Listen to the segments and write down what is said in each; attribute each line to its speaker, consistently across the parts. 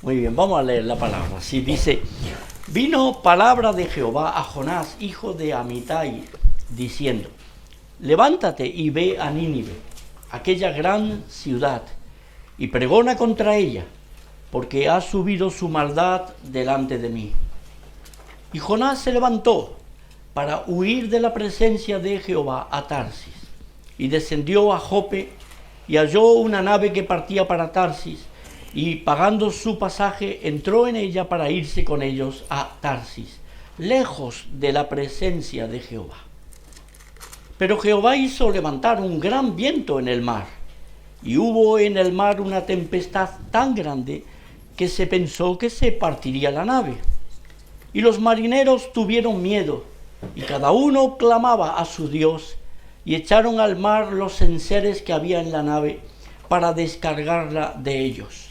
Speaker 1: Muy bien, vamos a leer la palabra. Sí, dice: vino palabra de Jehová a Jonás, hijo de Amitai, diciendo: levántate y ve a Nínive, aquella gran ciudad, y pregona contra ella, porque ha subido su maldad delante de mí. Y Jonás se levantó para huir de la presencia de Jehová a Tarsis, y descendió a Jope, y halló una nave que partía para Tarsis, y pagando su pasaje entró en ella para irse con ellos a Tarsis, lejos de la presencia de Jehová. Pero Jehová hizo levantar un gran viento en el mar, y hubo en el mar una tempestad tan grande que se pensó que se partiría la nave. Y los marineros tuvieron miedo, y cada uno clamaba a su Dios, y echaron al mar los enseres que había en la nave para descargarla de ellos.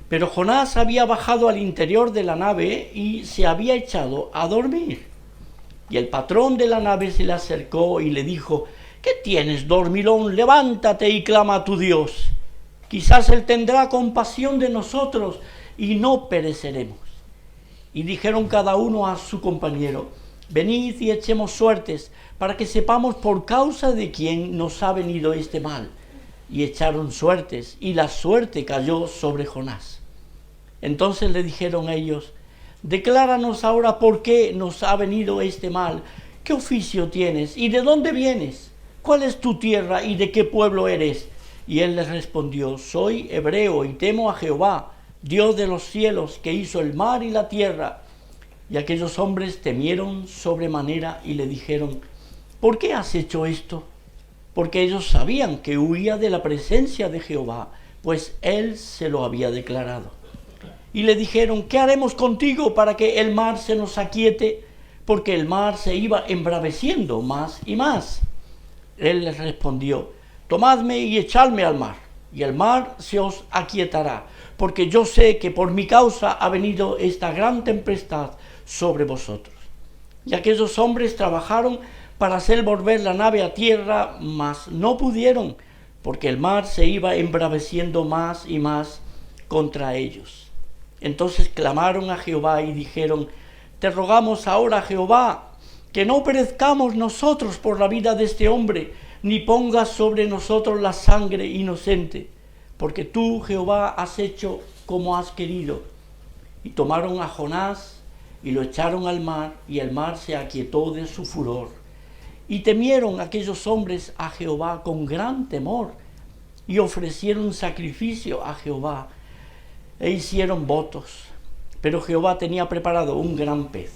Speaker 1: Pero Jonás había bajado al interior de la nave y se había echado a dormir. Y el patrón de la nave se le acercó y le dijo: ¿qué tienes, dormilón? Levántate y clama a tu Dios. Quizás él tendrá compasión de nosotros y no pereceremos. Y dijeron cada uno a su compañero: venid y echemos suertes, para que sepamos por causa de quién nos ha venido este mal. Y echaron suertes, y la suerte cayó sobre Jonás. Entonces le dijeron ellos: decláranos ahora por qué nos ha venido este mal. ¿Qué oficio tienes? ¿Y de dónde vienes? ¿Cuál es tu tierra y de qué pueblo eres? Y él les respondió: soy hebreo y temo a Jehová, Dios de los cielos, que hizo el mar y la tierra. Y aquellos hombres temieron sobremanera y le dijeron: ¿por qué has hecho esto? Porque ellos sabían que huía de la presencia de Jehová, pues él se lo había declarado. Y le dijeron: ¿qué haremos contigo para que el mar se nos aquiete? Porque el mar se iba embraveciendo más y más. Él les respondió: tomadme y echadme al mar, y el mar se os aquietará, porque yo sé que por mi causa ha venido esta gran tempestad sobre vosotros. Y aquellos hombres trabajaron para hacer volver la nave a tierra, mas no pudieron, porque el mar se iba embraveciendo más y más contra ellos. Entonces clamaron a Jehová y dijeron: te rogamos ahora, Jehová, que no perezcamos nosotros por la vida de este hombre, ni pongas sobre nosotros la sangre inocente, porque tú, Jehová, has hecho como has querido. Y tomaron a Jonás y lo echaron al mar, y el mar se aquietó de su furor. Y temieron aquellos hombres a Jehová con gran temor, y ofrecieron sacrificio a Jehová, e hicieron votos. Pero Jehová tenía preparado un gran pez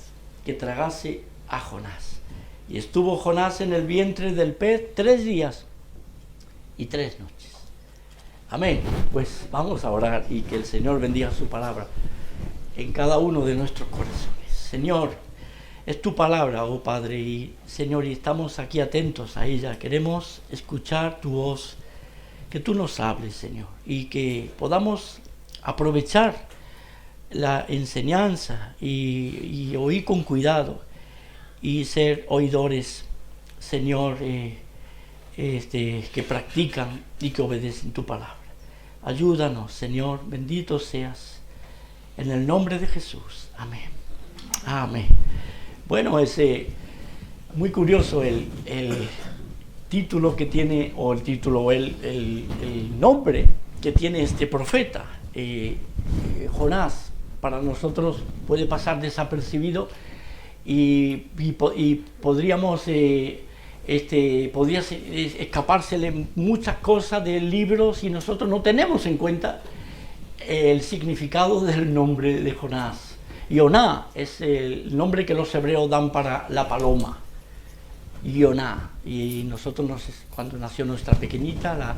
Speaker 1: que tragase a Jonás. Y estuvo Jonás en el vientre del pez 3 días y 3 noches. Amén. Pues vamos a orar y que el Señor bendiga su palabra en cada uno de nuestros corazones. Señor, es tu palabra, oh Padre, y Señor, y estamos aquí atentos a ella. Queremos escuchar tu voz, que tú nos hables, Señor, y que podamos aprovechar la enseñanza y oír con cuidado y ser oidores, Señor, que practican y que obedecen tu palabra. Ayúdanos, Señor, bendito seas, en el nombre de Jesús. Amén. Amén. Bueno, es muy curioso el título que tiene, o el nombre que tiene este profeta. Jonás, para nosotros puede pasar desapercibido y podríamos podría escapársele muchas cosas del libro si nosotros no tenemos en cuenta el significado del nombre de Jonás. Yoná es el nombre que los hebreos dan para la paloma. Yoná. Y nosotros, cuando nació nuestra pequeñita,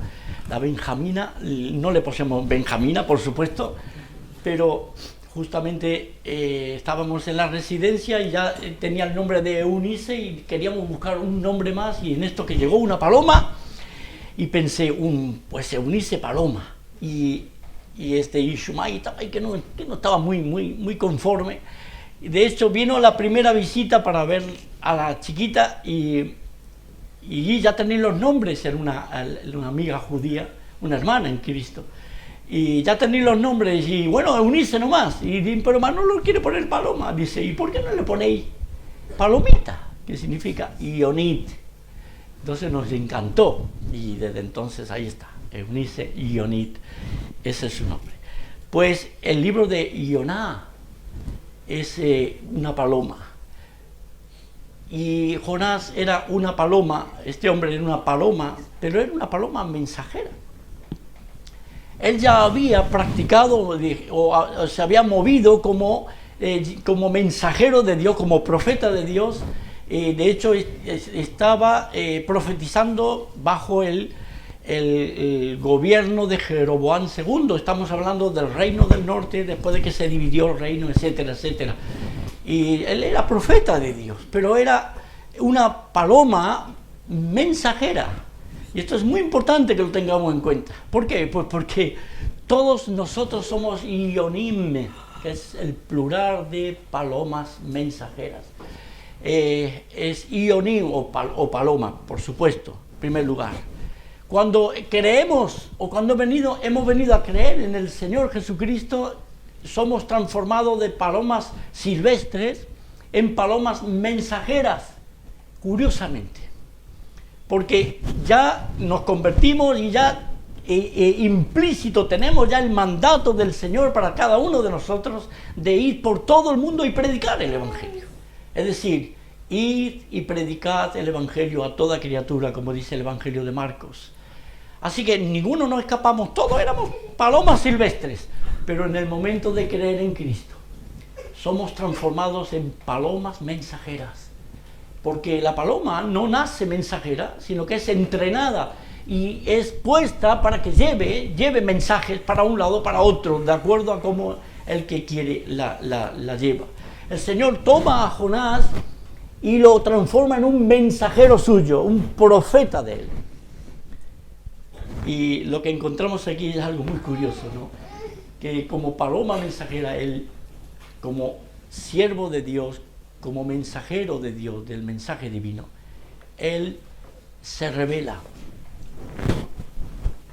Speaker 1: la Benjamina, no le pusimos Benjamina, por supuesto, pero justamente estábamos en la residencia y ya tenía el nombre de Eunice y queríamos buscar un nombre más, y en esto que llegó una paloma y pensé, pues Eunice Paloma, y Shumay que no estaba muy conforme. De hecho, vino la primera visita para ver a la chiquita y ya tenían los nombres. Era una amiga judía, una hermana en Cristo. Y ya tenéis los nombres, y bueno, unirse nomás. Pero Manolo quiere poner Paloma. Dice, ¿y por qué no le ponéis Palomita? Que significa Ionit. Entonces nos encantó, y desde entonces ahí está, Eunice Ionit, ese es su nombre. Pues el libro de Ioná es una paloma, y Jonás era una paloma, este hombre era una paloma, pero era una paloma mensajera. Él ya había practicado o se había movido como mensajero de Dios, como profeta de Dios. De hecho, estaba profetizando bajo el gobierno de Jeroboam II. Estamos hablando del reino del norte, después de que se dividió el reino, etcétera, etcétera. Y él era profeta de Dios, pero era una paloma mensajera. Y esto es muy importante que lo tengamos en cuenta. ¿Por qué? Pues porque todos nosotros somos Ionim, que es el plural de palomas mensajeras. Es Ionim o paloma, por supuesto, en primer lugar. Cuando creemos o cuando hemos venido a creer en el Señor Jesucristo, somos transformados de palomas silvestres en palomas mensajeras, curiosamente. Porque ya nos convertimos y ya implícito tenemos ya el mandato del Señor para cada uno de nosotros de ir por todo el mundo y predicar el Evangelio. Es decir, id y predicad el Evangelio a toda criatura, como dice el Evangelio de Marcos. Así que ninguno nos escapamos, todos éramos palomas silvestres, pero en el momento de creer en Cristo somos transformados en palomas mensajeras. Porque la paloma no nace mensajera, sino que es entrenada y es puesta para que lleve mensajes para un lado, para otro, de acuerdo a cómo el que quiere la lleva. El Señor toma a Jonás y lo transforma en un mensajero suyo, un profeta de él. Y lo que encontramos aquí es algo muy curioso, ¿no? Que como paloma mensajera, él, como siervo de Dios, como mensajero de Dios, del mensaje divino, él se revela,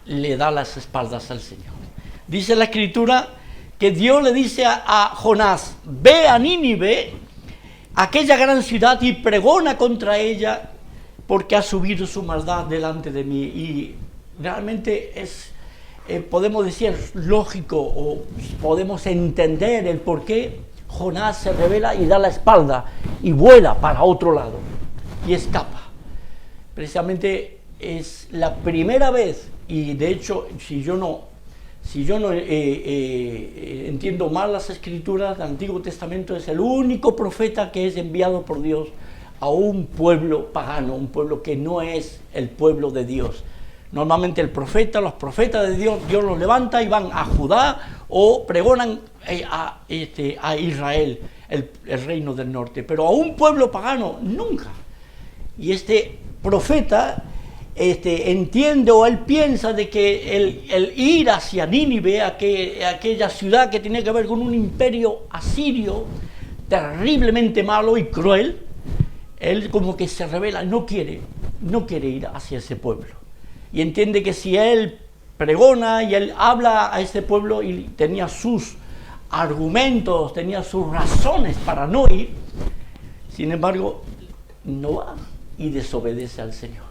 Speaker 1: le da las espaldas al Señor. Dice la Escritura que Dios le dice a Jonás, ve a Nínive, aquella gran ciudad, y pregona contra ella, porque ha subido su maldad delante de mí. Y realmente es, podemos decir, lógico, o podemos entender el por qué Jonás se revela y da la espalda y vuela para otro lado y escapa. Precisamente es la primera vez, y de hecho si yo no entiendo mal las Escrituras del Antiguo Testamento, es el único profeta que es enviado por Dios a un pueblo pagano, un pueblo que no es el pueblo de Dios. Normalmente los profetas de Dios los levanta y van a Judá o pregonan a Israel, el reino del norte, pero a un pueblo pagano nunca. Y este profeta entiende, o él piensa de que el ir hacia Nínive, aquella ciudad que tiene que ver con un imperio asirio terriblemente malo y cruel, él como que se revela, no quiere ir hacia ese pueblo. Y entiende que si él pregona y él habla a ese pueblo, y tenía sus argumentos, tenía sus razones para no ir, sin embargo, no va y desobedece al Señor.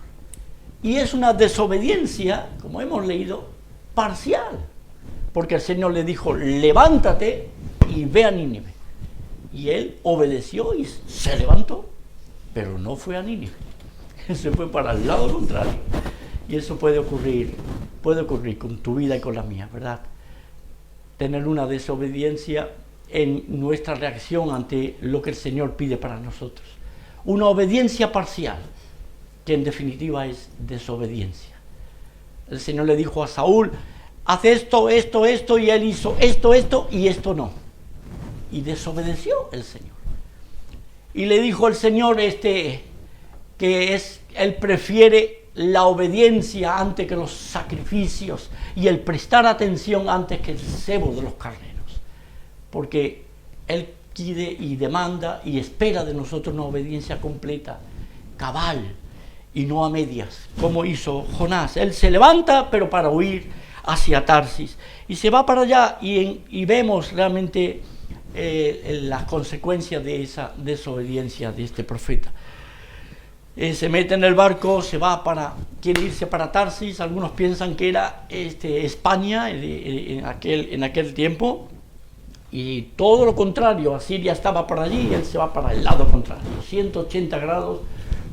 Speaker 1: Y es una desobediencia, como hemos leído, parcial, porque el Señor le dijo, levántate y ve a Nínive. Y él obedeció y se levantó, pero no fue a Nínive, se fue para el lado contrario. Y eso puede ocurrir con tu vida y con la mía, ¿verdad? Tener una desobediencia en nuestra reacción ante lo que el Señor pide para nosotros. Una obediencia parcial, que en definitiva es desobediencia. El Señor le dijo a Saúl, haz esto, y él hizo esto y esto no. Y desobedeció el Señor. Y le dijo el Señor que él prefiere la obediencia antes que los sacrificios y el prestar atención antes que el cebo de los carneros, porque él pide y demanda y espera de nosotros una obediencia completa, cabal y no a medias, como hizo Jonás. Él se levanta pero para huir hacia Tarsis. Y se va para allá y vemos realmente las consecuencias de esa desobediencia de este profeta. Se mete en el barco, quiere irse para Tarsis. Algunos piensan que era España en aquel tiempo, y todo lo contrario, Asiria estaba por allí y él se va para el lado contrario, 180 grados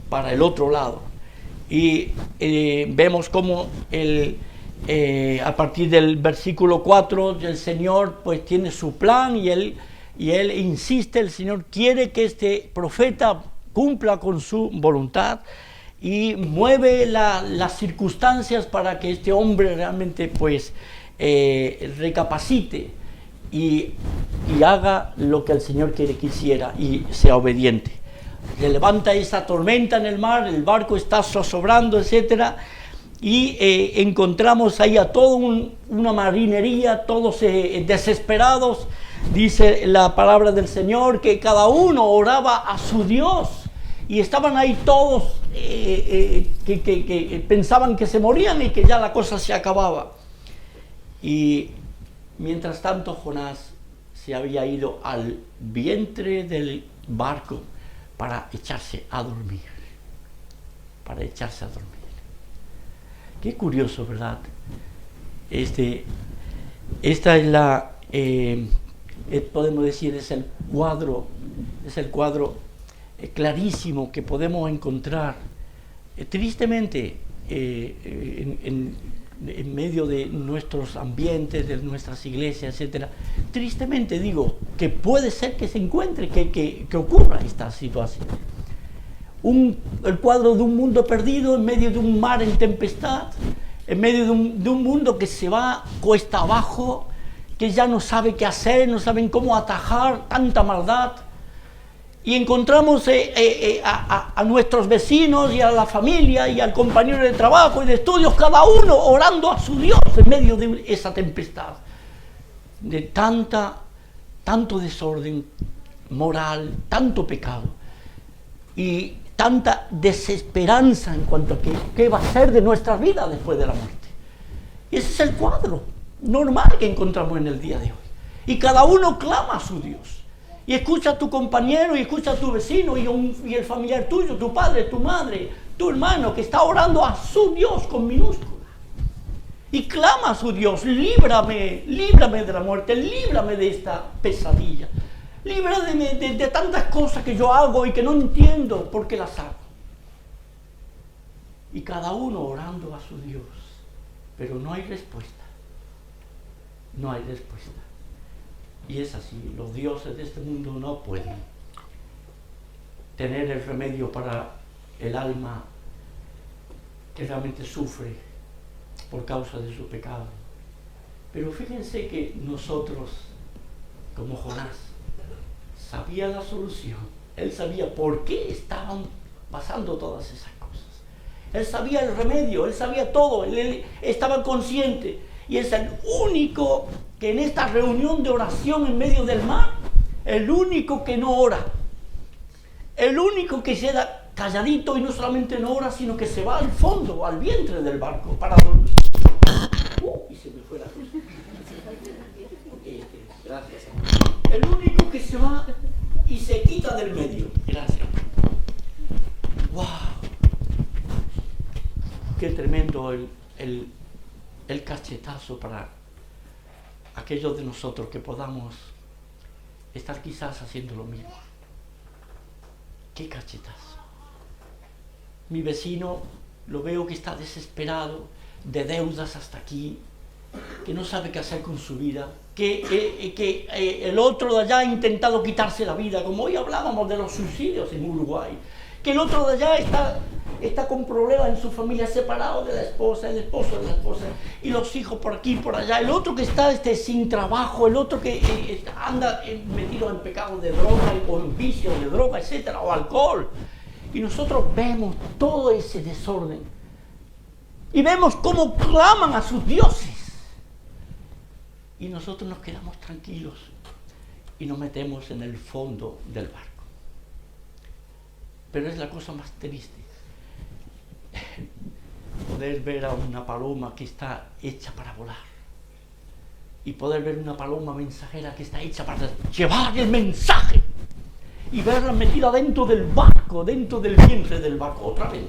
Speaker 1: para el otro lado. Y vemos cómo a partir del versículo 4 el Señor pues tiene su plan, y él insiste, el Señor quiere que este profeta cumpla con su voluntad y mueve las circunstancias para que este hombre realmente pues recapacite y haga lo que el Señor quiere que hiciera y sea obediente. Se levanta esa tormenta en el mar, el barco está zozobrando, etcétera, y encontramos ahí a toda una marinería, todos desesperados. Dice la palabra del Señor que cada uno oraba a su Dios, y estaban ahí todos que pensaban que se morían y que ya la cosa se acababa. Y mientras tanto Jonás se había ido al vientre del barco para echarse a dormir. Qué curioso, ¿verdad? Esta es podemos decir, es el cuadro clarísimo que podemos encontrar tristemente en medio de nuestros ambientes, de nuestras iglesias, etcétera. Tristemente digo que puede ser que se encuentre, que ocurra esta situación. El cuadro de un mundo perdido en medio de un mar en tempestad, en medio de un mundo que se va cuesta abajo, que ya no sabe qué hacer, no saben cómo atajar tanta maldad. Y encontramos a nuestros vecinos y a la familia y al compañero de trabajo y de estudios, cada uno orando a su Dios en medio de esa tempestad, de tanto desorden moral, tanto pecado y tanta desesperanza en cuanto a qué va a ser de nuestra vida después de la muerte. Y ese es el cuadro normal que encontramos en el día de hoy. Y cada uno clama a su Dios. Y escucha a tu compañero, y escucha a tu vecino, y el familiar tuyo, tu padre, tu madre, tu hermano, que está orando a su Dios con minúscula. Y clama a su Dios: líbrame de la muerte, líbrame de esta pesadilla. Líbrame de tantas cosas que yo hago y que no entiendo por qué las hago. Y cada uno orando a su Dios. Pero no hay respuesta. No hay respuesta. Y es así, los dioses de este mundo no pueden tener el remedio para el alma que realmente sufre por causa de su pecado. Pero fíjense que nosotros, como Jonás, sabía la solución. Él sabía por qué estaban pasando todas esas cosas. Él sabía el remedio, él sabía todo, él estaba consciente. Y es el único que en esta reunión de oración en medio del mar, el único que no ora, el único que se queda calladito, y no solamente no ora, sino que se va al fondo, al vientre del barco para dormir. Y se me fue la luz. Gracias. El único que se va y se quita del medio. Gracias. ¡Wow! Qué tremendo el cachetazo para aquellos de nosotros que podamos estar quizás haciendo lo mismo. ¡Qué cachetazo! Mi vecino lo veo que está desesperado, de deudas hasta aquí, que no sabe qué hacer con su vida, que el otro de allá ha intentado quitarse la vida, como hoy hablábamos de los suicidios en Uruguay, que el otro de allá está con problemas en su familia, separado de la esposa, el esposo de la esposa, y los hijos por aquí y por allá, el otro que está sin trabajo, el otro que anda metido en pecado de droga o en vicio de droga, etcétera, o alcohol. Y nosotros vemos todo ese desorden y vemos cómo claman a sus dioses, y nosotros nos quedamos tranquilos y nos metemos en el fondo del barco. Pero es la cosa más triste. poder ver a una paloma que está hecha para volar y poder ver una paloma mensajera que está hecha para llevar el mensaje y verla metida dentro del barco, dentro del vientre del barco. Otra vez,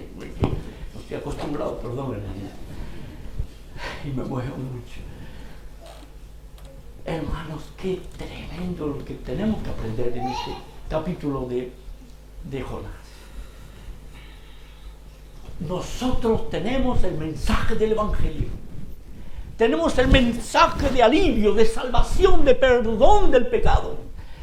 Speaker 1: no estoy acostumbrado, perdón, y me muevo mucho. Hermanos, qué tremendo lo que tenemos que aprender en este capítulo de Jonás. Nosotros tenemos el mensaje del Evangelio. Tenemos el mensaje de alivio, de salvación, de perdón del pecado.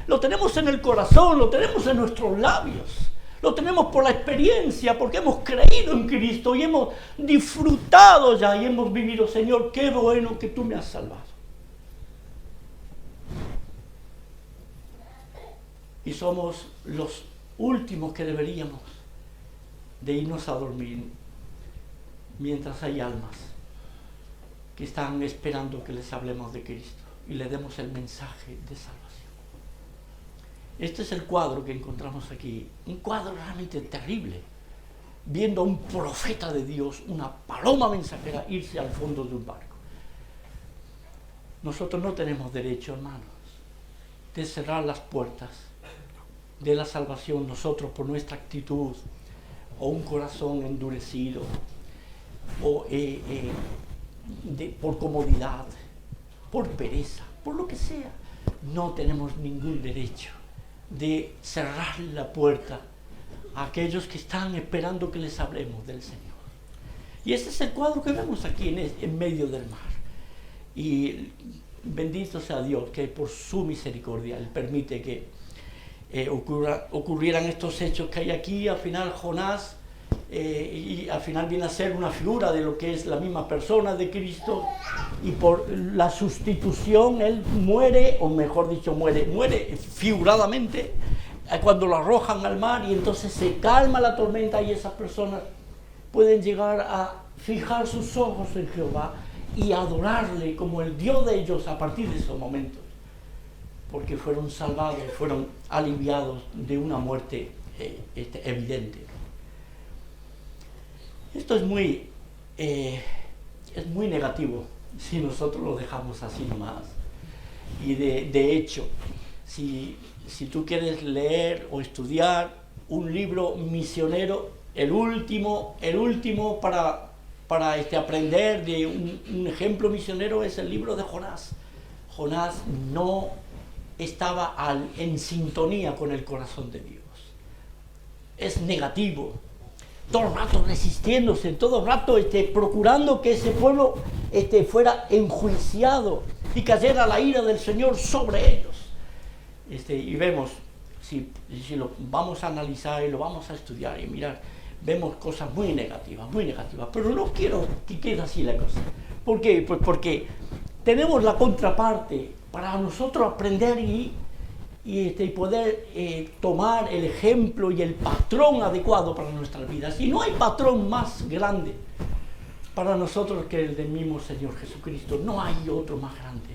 Speaker 1: Lo tenemos en el corazón, lo tenemos en nuestros labios. Lo tenemos por la experiencia, porque hemos creído en Cristo y hemos disfrutado ya y hemos vivido. Señor, qué bueno que tú me has salvado. Y somos los últimos que deberíamos de irnos a dormir mientras hay almas que están esperando que les hablemos de Cristo y le demos el mensaje de salvación. Este es el cuadro que encontramos aquí, un cuadro realmente terrible, viendo a un profeta de Dios, una paloma mensajera, irse al fondo de un barco. Nosotros no tenemos derecho, hermanos, de cerrar las puertas de la salvación nosotros por nuestra actitud o un corazón endurecido o por comodidad, por pereza, por lo que sea. No tenemos ningún derecho de cerrar la puerta a aquellos que están esperando que les hablemos del Señor. Y ese es el cuadro que vemos aquí en medio del mar. Y bendito sea Dios que por su misericordia Él permite que ocurrieran estos hechos que hay aquí. Al final Jonás y al final viene a ser una figura de lo que es la misma persona de Cristo, y por la sustitución él muere, o mejor dicho muere figuradamente cuando lo arrojan al mar, y entonces se calma la tormenta y esas personas pueden llegar a fijar sus ojos en Jehová y adorarle como el Dios de ellos a partir de esos momentos, porque fueron salvados, fueron aliviados de una muerte evidente. Esto es muy negativo si nosotros lo dejamos así nomás. Y de hecho, si tú quieres leer o estudiar un libro misionero, el último para aprender de un ejemplo misionero es el libro de Jonás. Jonás no estaba en sintonía con el corazón de Dios. Es negativo. Todo el rato resistiéndose, todo el rato procurando que ese pueblo fuera enjuiciado y cayera la ira del Señor sobre ellos. Y vemos, si lo vamos a analizar y lo vamos a estudiar y mirar, vemos cosas muy negativas, pero no quiero que quede así la cosa. ¿Por qué? Pues porque tenemos la contraparte para nosotros aprender y poder tomar el ejemplo y el patrón adecuado para nuestras vidas. Y no hay patrón más grande para nosotros que el del mismo Señor Jesucristo. No hay otro más grande.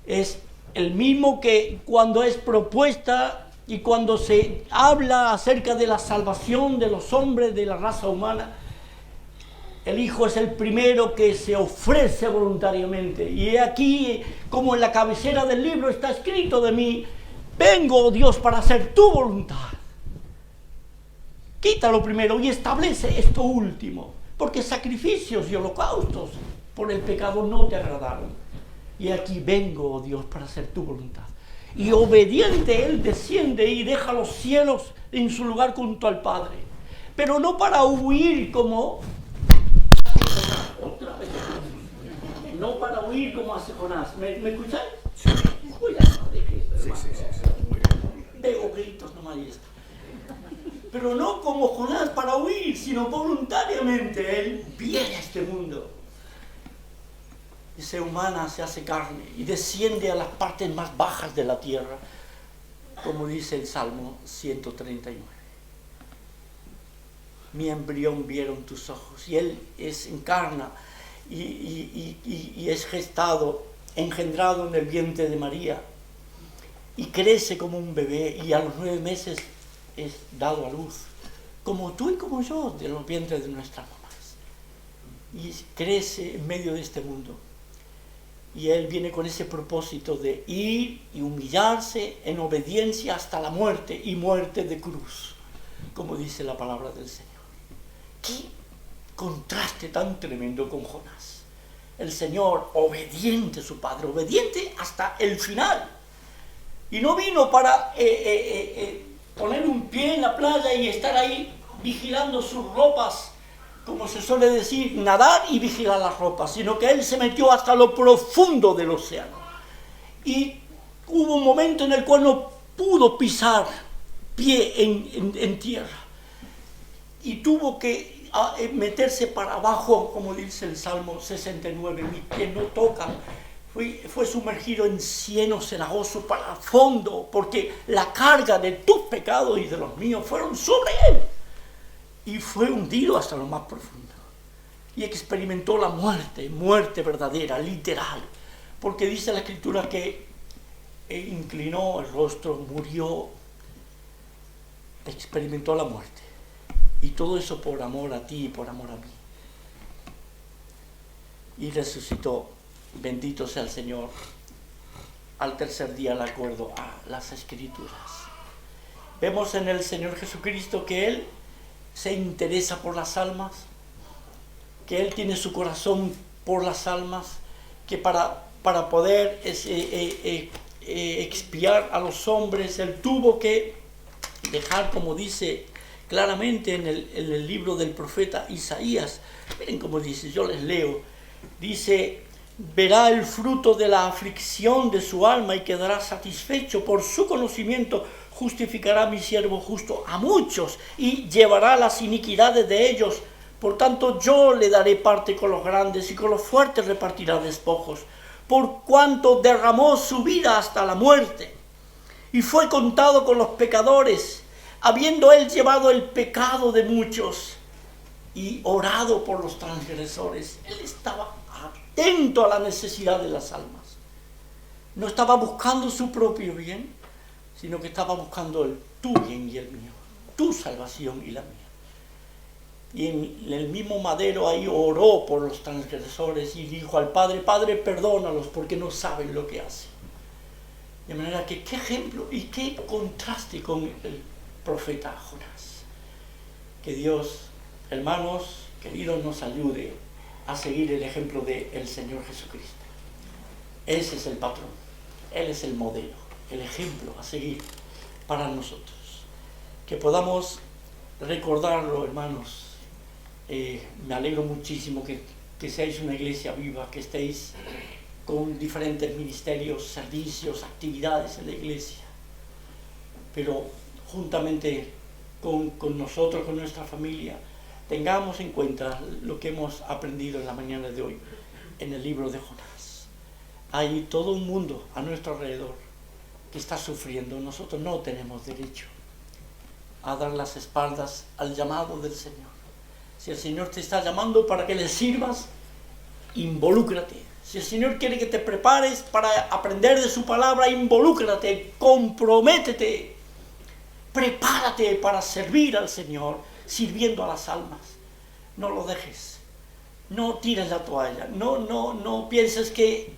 Speaker 1: Es el mismo que cuando es propuesta y cuando se habla acerca de la salvación de los hombres, de la raza humana, el Hijo es el primero que se ofrece voluntariamente. Y aquí, como en la cabecera del libro está escrito de mí: vengo, oh Dios, para hacer tu voluntad. Quítalo primero y establece esto último, porque sacrificios y holocaustos por el pecado no te agradaron. Y aquí vengo, oh Dios, para hacer tu voluntad. Y obediente Él desciende y deja los cielos en su lugar junto al Padre, pero no para huir como otra vez. No para huir como hace Jonás. ¿Me escucháis? Sí. Uy, ya no dejé esto, hermano. Sí. Veo gritos nomás y esto. Pero no como Jonás para huir, sino voluntariamente. Él viene a este mundo y se humana, se hace carne y desciende a las partes más bajas de la tierra, como dice el Salmo 139. Mi embrión vieron tus ojos. Y Él encarna y es gestado, engendrado en el vientre de María, y crece como un bebé, y a los 9 meses es dado a luz, como tú y como yo, de los vientres de nuestras mamás. y crece en medio de este mundo. Y él viene con ese propósito de ir y humillarse en obediencia hasta la muerte, y muerte de cruz, como dice la palabra del Señor. Qué contraste tan tremendo con Jonás. El Señor obediente a su Padre, obediente hasta el final. Y no vino para poner un pie en la playa y estar ahí vigilando sus ropas, como se suele decir, nadar y vigilar las ropas, sino que él se metió hasta lo profundo del océano. Y hubo un momento en el cual no pudo pisar pie en tierra. Y tuvo que meterse para abajo, como dice el Salmo 69, mis pies no tocan. Fue sumergido en cieno cenagoso para el fondo, porque la carga de tus pecados y de los míos fueron sobre él. Y fue hundido hasta lo más profundo. Y experimentó la muerte, muerte verdadera, literal. Porque dice la Escritura que inclinó el rostro, murió, experimentó la muerte. Y todo eso por amor a ti y por amor a mí. Y resucitó, bendito sea el Señor, al tercer día, de acuerdo a las Escrituras. Vemos en el Señor Jesucristo que Él se interesa por las almas, que Él tiene su corazón por las almas, que para poder expiar a los hombres, Él tuvo que dejar, como dice claramente en el libro del profeta Isaías. Miren cómo dice, yo les leo, dice: verá el fruto de la aflicción de su alma y quedará satisfecho. Por su conocimiento justificará mi siervo justo a muchos y llevará las iniquidades de ellos. Por tanto, yo le daré parte con los grandes y con los fuertes repartirá despojos. Por cuanto derramó su vida hasta la muerte y fue contado con los pecadores, habiendo él llevado el pecado de muchos y orado por los transgresores. Él estaba atento a la necesidad de las almas. No estaba buscando su propio bien, sino que estaba buscando tu bien y el mío, tu salvación y la mía. Y en el mismo madero ahí oró por los transgresores y dijo al Padre: Padre, perdónalos porque no saben lo que hacen. De manera que qué ejemplo y qué contraste con el profeta Jonás. Que Dios, hermanos queridos, nos ayude a seguir el ejemplo del Señor Jesucristo. Ese es el patrón, Él es el modelo, el ejemplo a seguir para nosotros. Que podamos recordarlo, hermanos. Me alegro muchísimo que seáis una iglesia viva, que estéis con diferentes ministerios, servicios, actividades en la iglesia. Pero juntamente con nosotros, con nuestra familia, tengamos en cuenta lo que hemos aprendido en la mañana de hoy en el libro de Jonás. Hay todo un mundo a nuestro alrededor que está sufriendo. Nosotros no tenemos derecho a dar las espaldas al llamado del Señor. Si el Señor te está llamando para que le sirvas, involúcrate. Si el Señor quiere que te prepares para aprender de su palabra, involúcrate, comprométete, prepárate para servir al Señor, sirviendo a las almas. No lo dejes, no tires la toalla, no pienses que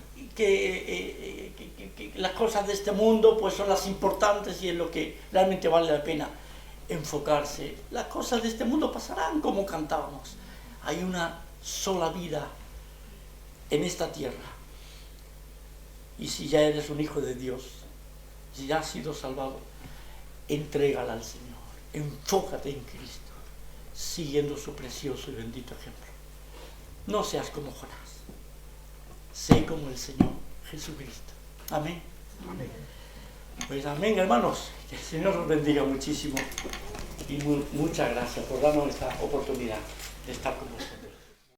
Speaker 1: las cosas de este mundo pues son las importantes y es lo que realmente vale la pena enfocarse. Las cosas de este mundo pasarán, como cantábamos. Hay una sola vida en esta tierra, y si ya eres un hijo de Dios, si ya has sido salvado, entrégala al Señor, enfócate en Cristo, siguiendo su precioso y bendito ejemplo. No seas como Jonás, sé como el Señor Jesucristo. Amén. Amén. Pues amén, hermanos. Que el Señor los bendiga muchísimo y muchas gracias por darnos esta oportunidad de estar con vosotros.